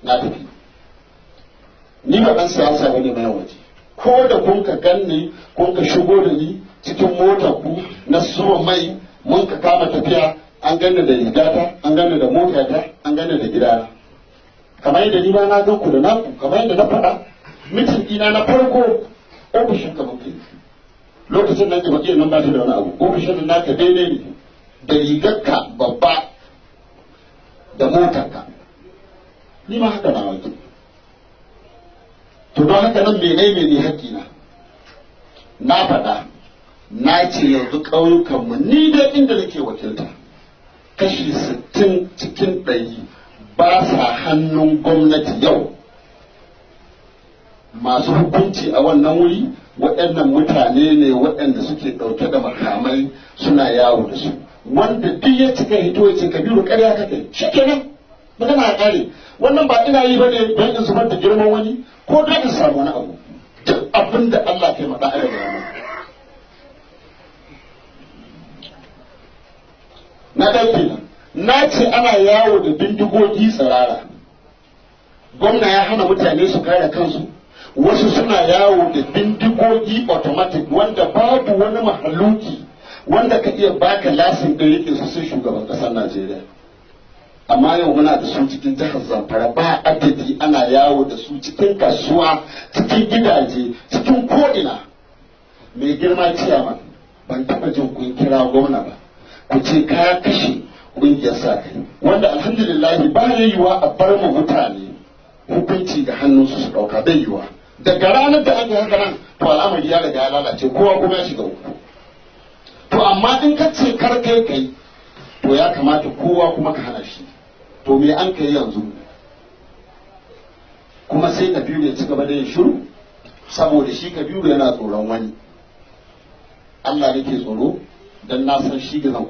na tafi. Ni ba ɗan siyasa bane mai waje, ko da kun ka ganni kun ka shigo da ni cikin motar ku na zuwa mai mun ka kama tafiya, an ganni da rigata, an ganni da motata, an ganni da gidana. Kamar yadda ni ma na gan ku da naku, kamar yadda na faɗa mitin ɗina na farko ofishin ka muke. Lokacin nan gaba nan ba shi da wani abu, ofishin nan naka daidai ne da rigarka babba da motarka. Ni ma haka na wanke. To don haka nan mene haƙƙina na faɗa, na ce yanzu ƙauyukanmu ni da inda nake wakilta kashi 60 cikin 100 ba sa hannun gwamnati yau. Masu hukunci a wannan wuri waɗannan mutane ne waɗanda suke ɗauke da makamai suna yawo da su, wanda duk ya cika hito ya ce Kabiru ƙarya kake, shi kenan magana a ƙare. Wannan ba ina yi ba ne don in zubar da girman wani ko don in samu wani abu. Duk abin da Allah kai maɗa a daga yana. Na ɗauke nan, na ce ana yawo da bindigogi tsirara. Gwamna ya hana mutane su kare kansu, wasu suna yawo da bindigogi automatic wanda babu wani mahaluki wanda ka iya baka lasin da yake su sai shugaban ƙasar Najeriya. Amma yau muna da su cikin jihar Zamfara ba adadi, ana yawo da su cikin kasuwa, cikin gidaje, cikin ko'ina. Mai girma ciyaman, ban taɓa jin kun kira gwamna ba ku ce ka kashe ƙungiyar sa kai, wanda alhamdulillah ba ya yiwa a bar mu mutane hukunci da hannunsu su ɗauka, bai yiwa. Daga ranar da aka haka nan to al'amari ya riga ya lalace, kowa kuma ya shiga uku. To amma in ka ce kar kai to ya kamata kowa kuma ka hana shi. To me an kai yanzu? Kuma sai Kabiru ya ci gaba da yin shiru saboda shi Kabiru yana tsoron wani. Allah nake tsoro dan na san shi gizan